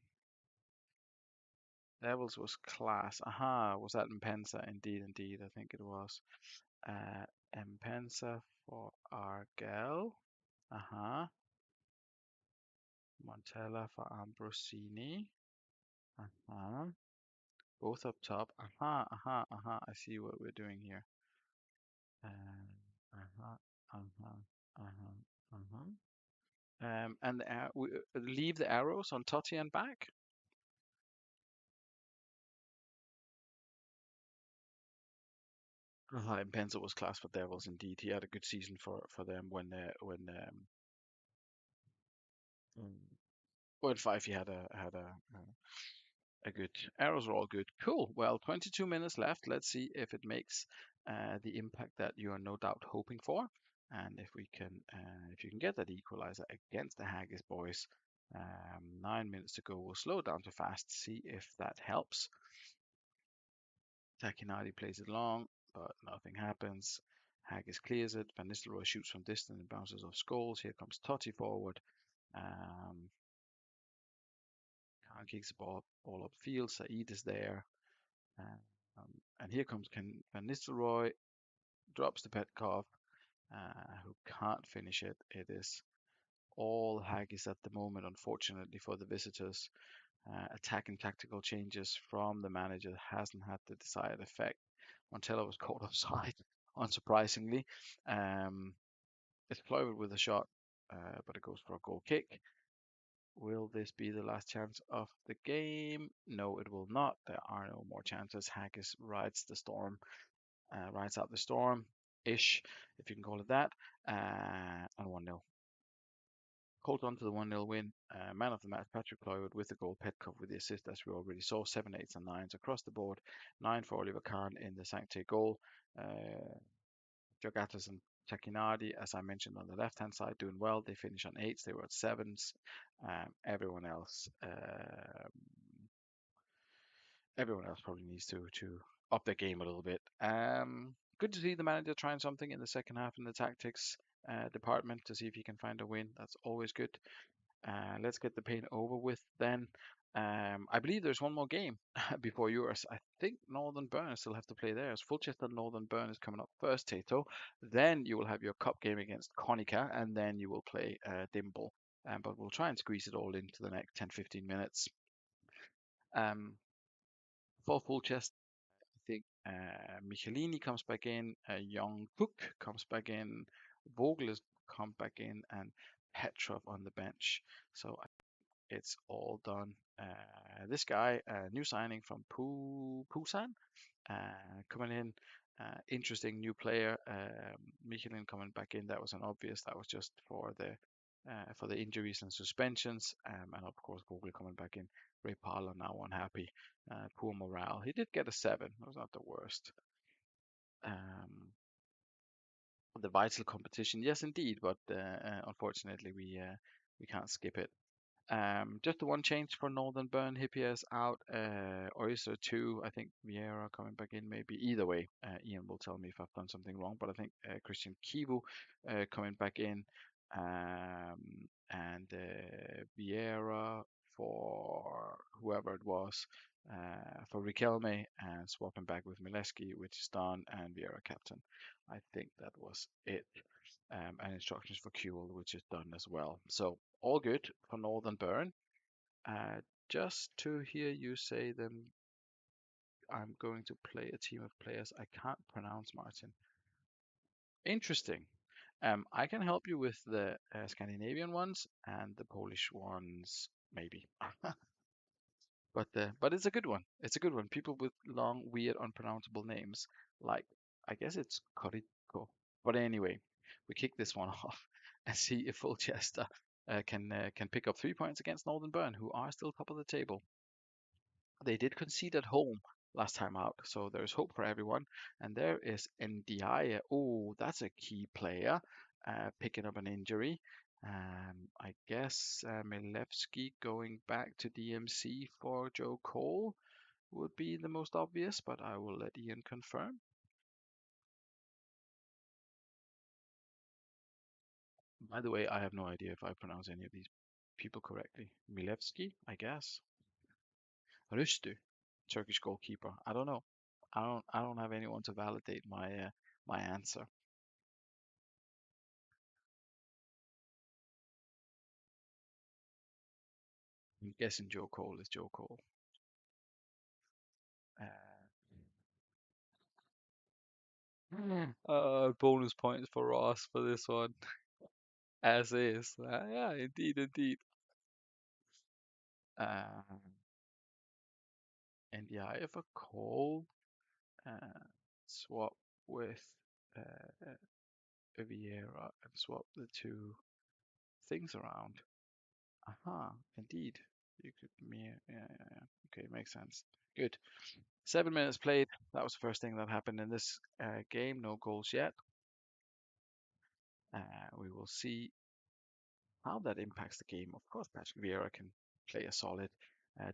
Devils was class. Aha, was that Mpensa? Indeed, indeed. I think it was. Uh, Mpensa for Argel. Aha. Montella for Ambrosini. Aha. Both up top. Aha, aha, aha. I see what we're doing here. Aha, aha, aha, aha. And we leave the arrows on Totti and back. And Penza was class for Devils indeed. He had a good season for them when five he a good arrows are all good. Cool. Well, 22 minutes left. Let's see if it makes the impact that you are no doubt hoping for, and if you can get that equalizer against the Haggis boys. 9 minutes to go. We'll slow down to fast. See if that helps. Takinadi plays it long, but nothing happens. Haggis clears it. Van Nistelrooy shoots from distance and bounces off Scholes. Here comes Totti forward. Um, Khan kicks the ball upfield. Saeed is there. And here comes Van Nistelrooy. Drops the Petkov, who can't finish it. It is all Haggis at the moment, unfortunately for the visitors. Attacking tactical changes from the manager hasn't had the desired effect. Montella was caught offside, unsurprisingly. It's Clover with a shot, but it goes for a goal kick. Will this be the last chance of the game? No, it will not. There are no more chances. Haggis rides the storm, rides out the storm ish, if you can call it that, and 1-0. Hold on to the 1-0 win. Man of the match, Patrick Cloyd with the goal, Petkov with the assist, as we already saw. 7, 8s, and 9s across the board. 9 for Oliver Kahn in the Sancte goal. Jogatas and Takinardi, as I mentioned on the left-hand side, doing well. They finish on 8s. They were at 7s. Everyone else probably needs to up their game a little bit. Good to see the manager trying something in the second half in the tactics department to see if he can find a win. That's always good. Let's get the pain over with then. I believe there's one more game before yours. I think Northern Burn still have to play theirs. Fulchester Northern Burn is coming up first, Tato. Then you will have your cup game against Konica, and then you will play Dimble. But we'll try and squeeze it all into the next 10-15 minutes. For Fulchester, I think Michelini comes back in, Young Cook comes back in, Vogel has come back in, and Petrov on the bench. So it's all done. This guy, new signing from Busan, coming in, interesting new player. Michelin coming back in. That was an obvious. That was just for the injuries and suspensions, and of course Vogel coming back in. Ray Parler now unhappy. Poor morale. He did get a 7. It was not the worst. The vital competition, yes, indeed, but unfortunately we can't skip it. Just the one change for Northern Burn. Hippier's out, or is there two? I think Vieira coming back in, maybe. Either way, Ian will tell me if I've done something wrong, but I think Christian Kivu coming back in, and Vieira for whoever it was for Riquelme and swapping back with Mileski, which is done, and Vieira captain. I think that was it. And instructions for Kuhl, which is done as well. So all good for Northern Burn. Uh, just to hear you say them, I'm going to play a team of players I can't pronounce, Martin. Interesting. I can help you with the Scandinavian ones and the Polish ones, maybe. But it's a good one. It's a good one. People with long, weird, unpronounceable names, like I guess it's Koriko. But anyway, we kick this one off and see if Fulchester can pick up 3 points against Northern Burn, who are still top of the table. They did concede at home last time out, so there's hope for everyone. And there is Ndiaye. Oh, that's a key player picking up an injury. I guess Milevski going back to DMC for Joe Cole would be the most obvious, but I will let Ian confirm. By the way, I have no idea if I pronounce any of these people correctly. Milevski, I guess. Rüstü, Turkish goalkeeper. I don't know. I don't have anyone to validate my answer. I'm guessing Joe Cole is Joe Cole. Uh, bonus points for Ross for this one, as is. Yeah, indeed, indeed. Uh, and the eye of a Cole uh, swap with uh, Vieira and swap the two things around. Aha, indeed. You could, yeah. Okay, makes sense. Good. 7 minutes played. That was the first thing that happened in this game. No goals yet. We will see how that impacts the game. Of course, Patrick Vieira can play a solid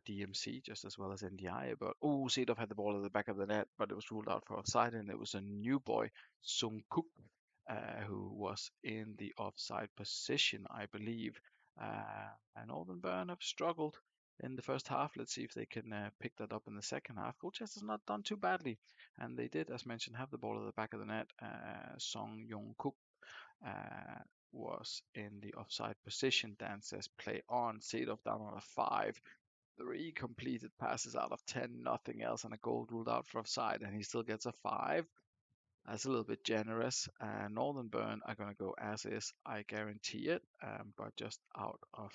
DMC just as well as NDI. But oh, Seedorf had the ball at the back of the net, but it was ruled out for offside, and it was a new boy, Sung Kuk, who was in the offside position, I believe. And Oldenburn have struggled in the first half. Let's see if they can pick that up in the second half. Colchester's not done too badly, and they did, as mentioned, have the ball at the back of the net. Song Yong Kuk uh, was in the offside position. Dan says play on. Seedorf down on a 5. 3 completed passes out of 10, nothing else, and a goal ruled out for offside, and he still gets a 5. That's a little bit generous. Northern Burn are going to go as is, I guarantee it. But just out of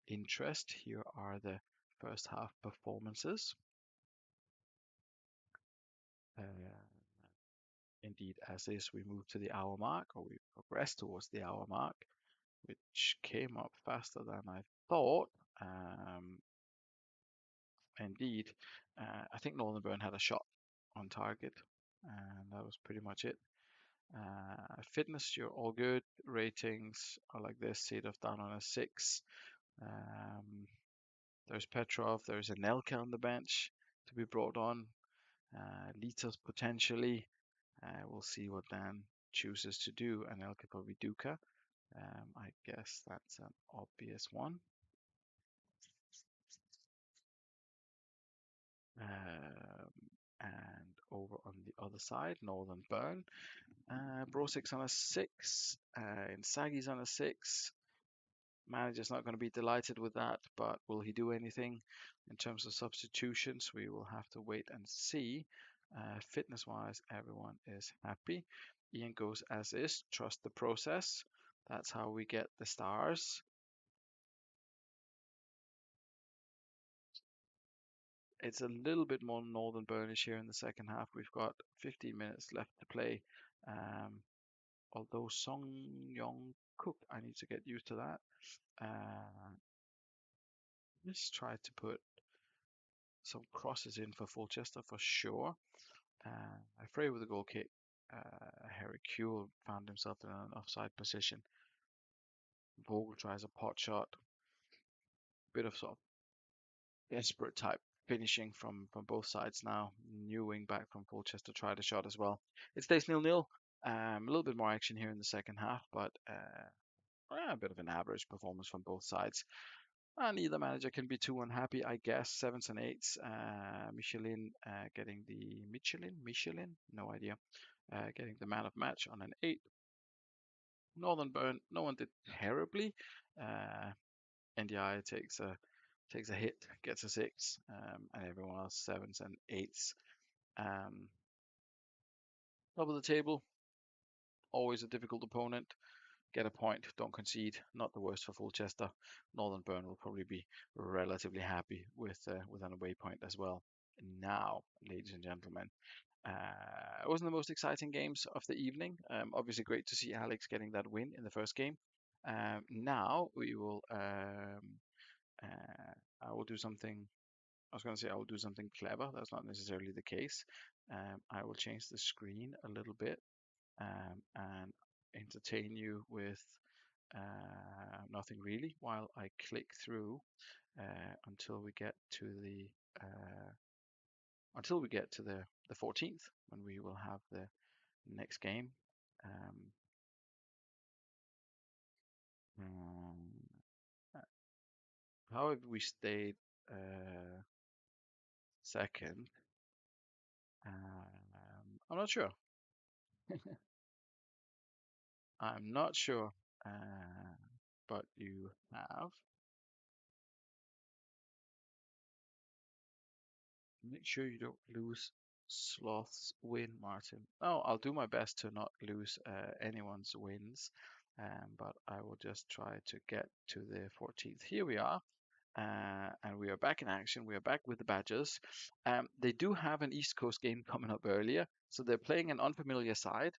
interest, here are the first half performances. Uh, Indeed, as is, we move to the hour mark, or we progress towards the hour mark, which came up faster than I thought. Um, Indeed, I think Nolan Byrne had a shot on target, and that was pretty much it. Fitness, you're all good. Ratings are like this. Seedorf down on a 6. Um, there's Petrov. There's Anelka on the bench to be brought on. Litas potentially. We'll see what Dan chooses to do. Anelka probably Duca. I guess that's an obvious one. And over on the other side, Northern Burn. Brosic's on a 6. Insagi's on a 6. Manager's not going to be delighted with that, but will he do anything in terms of substitutions? We will have to wait and see. Fitness-wise, everyone is happy. Ian goes as is. Trust the process. That's how we get the stars. It's a little bit more Northern Burnish here in the second half. We've got 15 minutes left to play. Although Song Yong Cook, I need to get used to that. Let's try to put some crosses in for Fulchester for sure. Afraid with the goal kick. Harry Kuehl found himself in an offside position. Vogel tries a pot shot. Bit of sort of desperate type finishing from both sides now. New wing back from Fulchester tried a shot as well. It stays 0-0. A little bit more action here in the second half, but a bit of an average performance from both sides. And either manager can be too unhappy, I guess. Sevens and eights. Michelin getting the Michelin, no idea. Getting the man of match on an eight. Northern Burn, no one did terribly. Uh, NDI takes a hit, gets a six, and everyone else sevens and eights. Um, Top of the table, always a difficult opponent. Get a point, don't concede. Not the worst for Fulchester. Northern Burn will probably be relatively happy with an away point as well. Now, ladies and gentlemen, it wasn't the most exciting games of the evening. Obviously, great to see Alex getting that win in the first game. Now we will. I will do something. I was going to say I will do something clever. That's not necessarily the case. I will change the screen a little bit and entertain you with nothing really while I click through until we get to uh, the 14th when we will have the next game. Um, uh, how have we stayed second? I'm not sure. I'm not sure. But you have. Make sure you don't lose Sloth's win, Martin. Oh, I'll do my best to not lose anyone's wins, but I will just try to get to the 14th. Here we are. And we are back in action. We are back with the Badgers. They do have an East Coast game coming up earlier, so they're playing an unfamiliar side.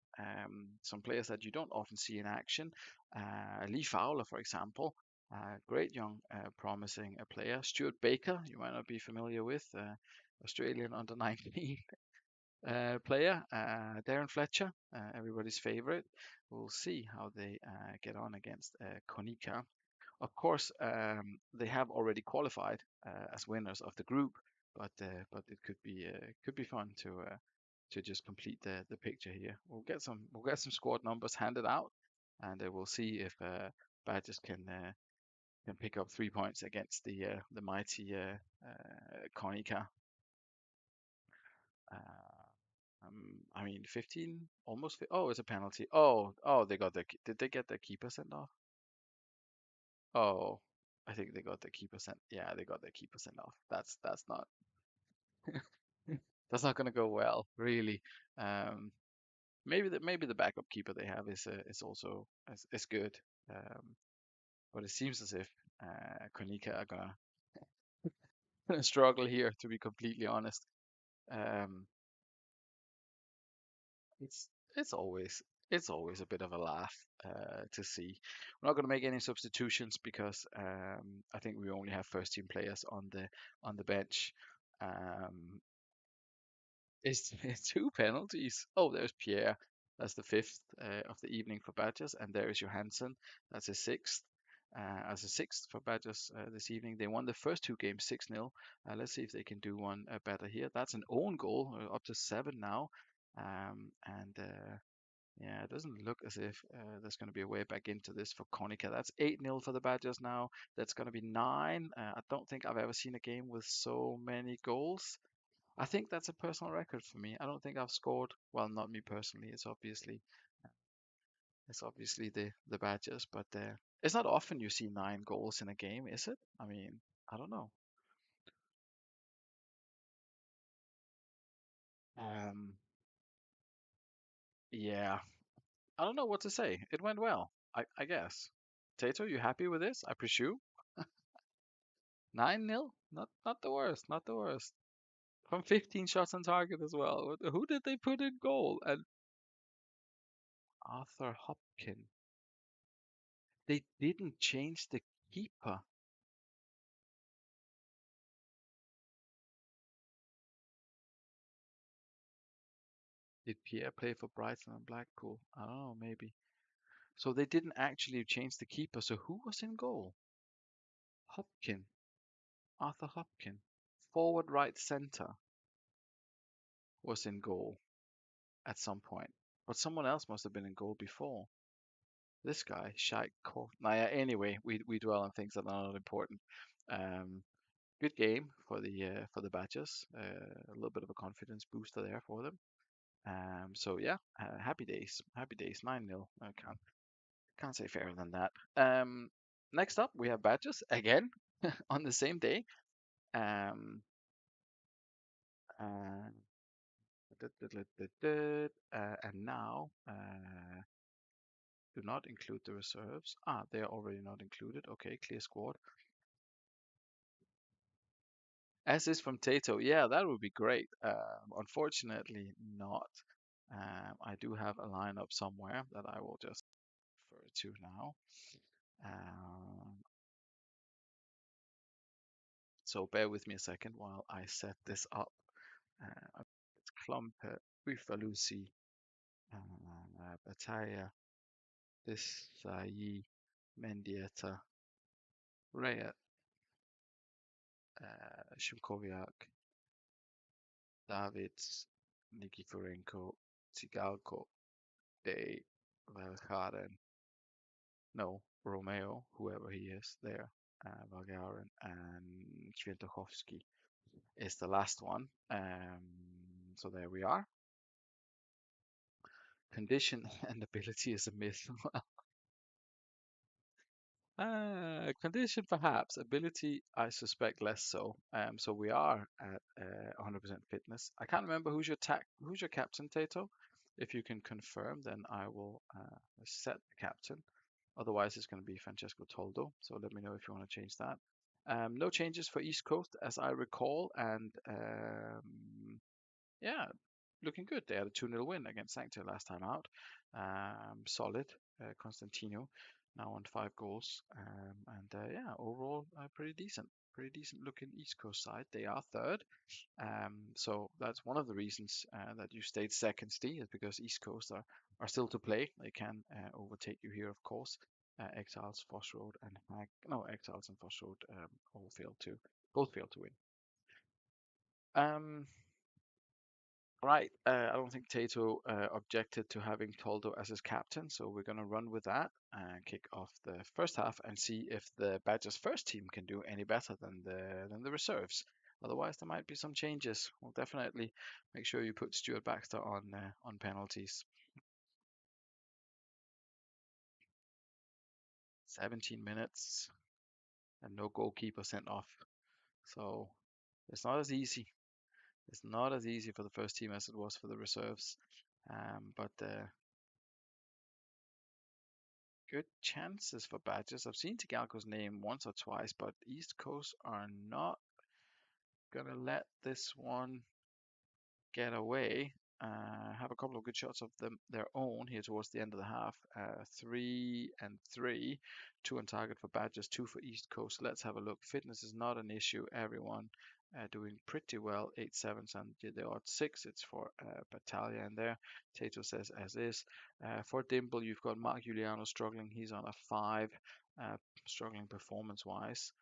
Some players that you don't often see in action. Lee Fowler, for example, great young, promising player. Stuart Baker, you might not be familiar with, Australian under 19 player. Darren Fletcher, everybody's favorite. We'll see how they get on against Konica. Of course, they have already qualified as winners of the group, but it could be fun to just complete the picture here. We'll get some squad numbers handed out, and we'll see if Badgers can pick up 3 points against the mighty Konica. I mean, 15, almost. Oh, it's a penalty. Oh, they got did they get their keeper sent off? Oh, I think they got the keeper sent. Yeah, they got their keeper sent off. That's not that's not gonna go well, really. Um, maybe the backup keeper they have is also is good. Um, but it seems as if Konica are gonna struggle here, to be completely honest. Um, it's it's always it's always a bit of a laugh to see. We're not going to make any substitutions because I think we only have first team players on the bench. Um, it's two penalties. Oh, there's Pierre. That's the fifth of the evening for Badgers, and there is Johansson. That's a sixth. As a sixth for Badgers this evening. They won the first two games 6-0. Let's see if they can do one better here. That's an own goal, up to seven now. And yeah, it doesn't look as if there's going to be a way back into this for Konica. That's 8-0 for the Badgers now. That's going to be nine. I don't think I've ever seen a game with so many goals. I think that's a personal record for me. I don't think I've scored, well, not me personally. It's obviously the Badgers, but it's not often you see 9 goals in a game, is it? I mean, I don't know. Um, yeah, I don't know what to say. It went well, I guess. Tato, you happy with this? I presume. 9-0? Not the worst, not the worst. From 15 shots on target as well. Who did they put in goal? And Arthur Hopkin. They didn't change the keeper. Did Pierre play for Brighton and Blackpool? I don't know, maybe. So they didn't actually change the keeper. So who was in goal? Hopkin. Arthur Hopkin. Forward right centre was in goal at some point. But someone else must have been in goal before. This guy, Shai Ko. Nah, yeah, anyway, we dwell on things that are not important. Um, Good game for the Badgers. A little bit of a confidence booster there for them. So yeah, happy days, happy days. 9-0. I can't say fairer than that. Next up we have Badgers again on the same day. Um, uh, and now do not include the reserves. Ah, they are already not included. Okay, clear squad. As is from Tato. Yeah, that would be great. Unfortunately, not. I do have a lineup somewhere that I will just refer to now. Um, so bear with me a second while I set this up. It's Klumpet, Bufalusi, Bataya, Desai, Mendieta, Reyet, Shimkoviak, Davids, Nikiforenko, Tsigalko, De Valgaeren, no, Romeo, whoever he is there, Valgaeren, and Świętochowski is the last one. So there we are. Condition and ability is a myth. Condition perhaps, ability I suspect less so. So we are at 100% fitness. I can't remember who's your captain, Tato. If you can confirm, then I will set the captain. Otherwise, it's going to be Francesco Toldo. So let me know if you want to change that. No changes for East Coast, as I recall, and yeah, looking good. They had a 2-0 win against Sanctia last time out. Solid. Constantino now on 5 goals. And yeah, overall, pretty decent. Pretty decent looking East Coast side. They are third. So that's one of the reasons that you stayed second, Steve, is because East Coast are still to play. They can overtake you here, of course. Exiles, Foss Road, and Exiles and Foss Road all failed to both failed to win. Um, Right. I don't think Tato objected to having Toldo as his captain, so we're going to run with that and kick off the first half and see if the Badgers first team can do any better than the reserves. Otherwise, there might be some changes. We'll definitely make sure you put Stuart Baxter on penalties. 17 minutes and no goalkeeper sent off. So it's not as easy. It's not as easy for the first team as it was for the reserves. But good chances for Badgers. I've seen Tagalco's name once or twice, but East Coast are not gonna let this one get away. Have a couple of good shots of their own here towards the end of the half. 3 and 3, 2 on target for Badgers, 2 for East Coast. Let's have a look. Fitness is not an issue. Everyone doing pretty well. 8-7s and the odd 6. It's for Battaglia in there. Tato says as is. For Dimple, you've got Mark Giuliano struggling. He's on a 5, struggling performance-wise.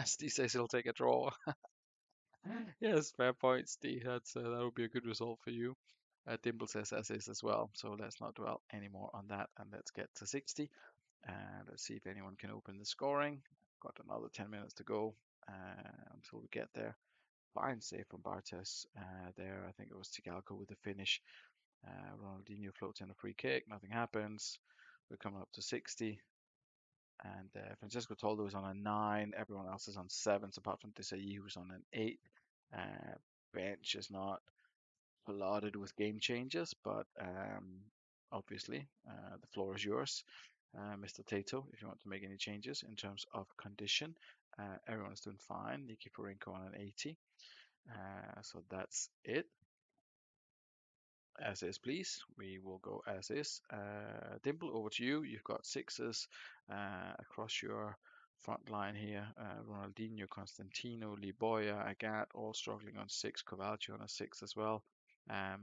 Steve says he'll take a draw. Yes, fair point, Steve. That would be a good result for you. Dimple says as is as well, so let's not dwell anymore on that and let's get to 60. And let's see if anyone can open the scoring. Got another 10 minutes to go until we get there. Fine save from Bartes there. I think it was Tigalco with the finish. Ronaldinho floats in a free kick. Nothing happens. We're coming up to 60. And Francesco Toldo is on a 9. Everyone else is on 7s, apart from Desai, who's on an 8. Bench is not flooded with game changes, but obviously the floor is yours, Mr. Tato, if you want to make any changes in terms of condition. Everyone's doing fine. Niki Forenko on an 80. So that's it. As is, please. We will go as is. Dimple, over to you. You've got 6s across your front line here. Ronaldinho, Constantino, Liboya, Agat, all struggling on 6. Kovalci on a 6 as well. Um,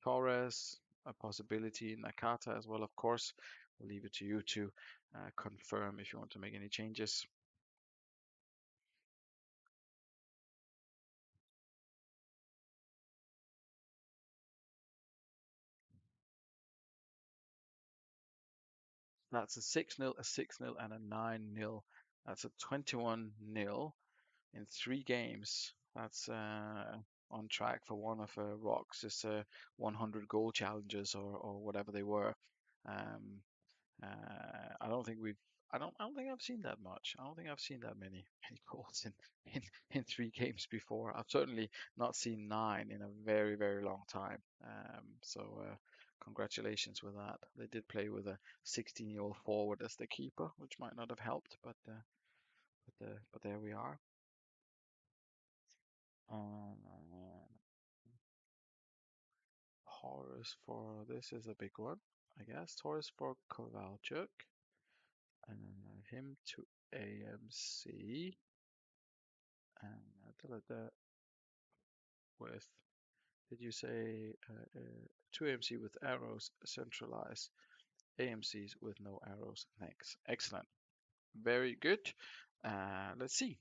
Torres, a possibility. Nakata as well, of course. We'll leave it to you to confirm if you want to make any changes. That's a 6-0, a 6-0, and a 9-0. That's a 21-0 in 3 games. That's on track for one of Rock's 100 goal challenges or whatever they were. Um, I don't think we've. I don't think I've seen that much. I don't think I've seen that many goals in 3 games before. I've certainly not seen nine in a very very long time. Congratulations with that. They did play with a 16-year-old forward as the keeper, which might not have helped, but there we are. Uh, Taurus for this is a big one, I guess. Taurus for Kovalchuk and him to AMC and with, did you say two AMC with arrows centralized, AMCs with no arrows? Thanks. Excellent. Very good. Let's see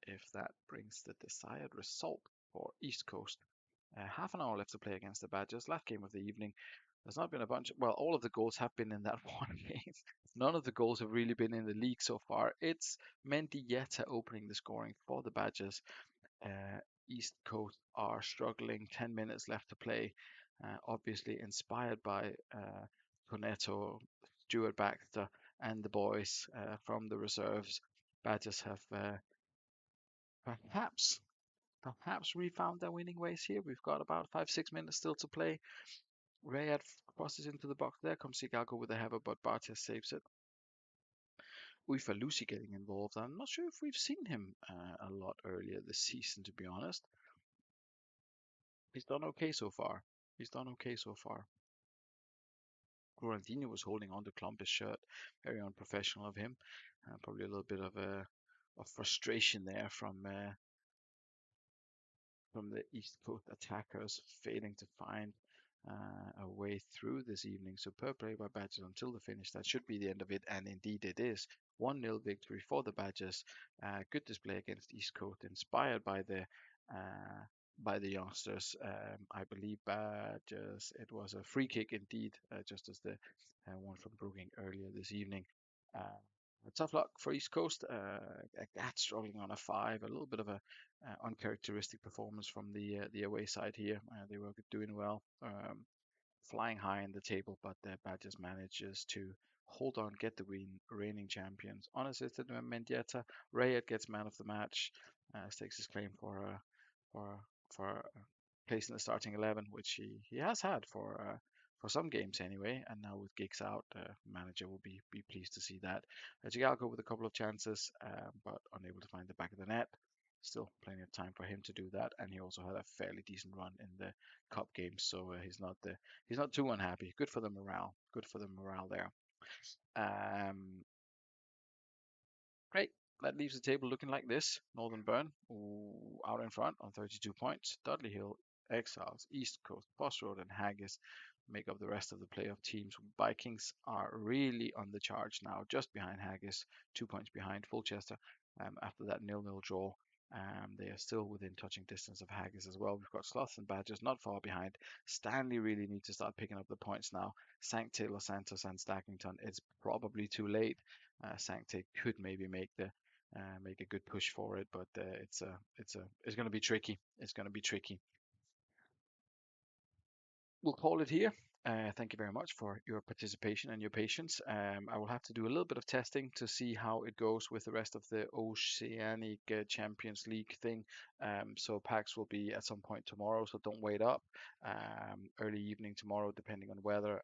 if that brings the desired result for East Coast. Half an hour left to play against the Badgers. Last game of the evening. There's not been a bunch. Well, all of the goals have been in that one game. None of the goals have really been in the league so far. It's Mendieta opening the scoring for the Badgers. Uh, East Coast are struggling. 10 minutes left to play. Obviously inspired by Cornetto, Stuart Baxter, and the boys from the reserves. Badgers have perhaps perhaps refound their winning ways here. We've got about 5, 6 minutes still to play. Rayad crosses into the box. There comes Chicago with a header, but Bartes saves it. We've Lucy getting involved. I'm not sure if we've seen him a lot earlier this season, to be honest. He's done okay so far. He's done okay so far. Florentino was holding on to Klump's shirt. Very unprofessional of him. Probably a little bit of frustration there from the East Coast attackers failing to find a way through this evening. Superb play by Badgers until the finish. That should be the end of it, and indeed it is. 1-0 victory for the Badgers. Good display against East Coast, inspired by the youngsters. I believe Badgers. It was a free kick indeed, just as the one from Brookings earlier this evening. Uh, Tough luck for East Coast. Gat struggling on a 5. A little bit of a uncharacteristic performance from the away side here. They were doing well, flying high in the table, but the Badgers manages to hold on, get the win, reigning champions. Unassisted Mendieta, Rayet gets man of the match, stakes his claim for place in the starting 11, which he has had for some games anyway. And now with gigs out, manager will be pleased to see that. Gigalgo with a couple of chances, but unable to find the back of the net. Still plenty of time for him to do that, and he also had a fairly decent run in the cup games, so he's not too unhappy. Good for the morale. Good for the morale there. Um, Great. That leaves the table looking like this. Northern Burn out in front on 32 points. Dudley Hill, Exiles, East Coast, Boss Road, and Haggis make up the rest of the playoff teams. Vikings are really on the charge now, just behind Haggis, 2 points behind Fulchester. After that nil-nil draw, they are still within touching distance of Haggis as well. We've got Sloths and Badgers not far behind. Stanley really needs to start picking up the points now. Sancti, Los Santos, and Stackington. It's probably too late. Sancti could maybe make a good push for it, but it's going to be tricky. It's going to be tricky. We'll call it here. Thank you very much for your participation and your patience. I will have to do a little bit of testing to see how it goes with the rest of the Oceanic Champions League thing. So PAX will be at some point tomorrow, so don't wait up. Early evening tomorrow, depending on weather.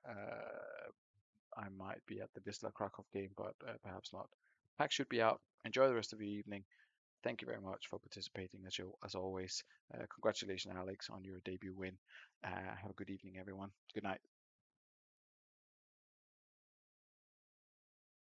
I might be at the Wisla Krakow game, but perhaps not. PAX should be out. Enjoy the rest of your evening. Thank you very much for participating as always. Congratulations, Alex, on your debut win. Have a good evening, everyone. Good night.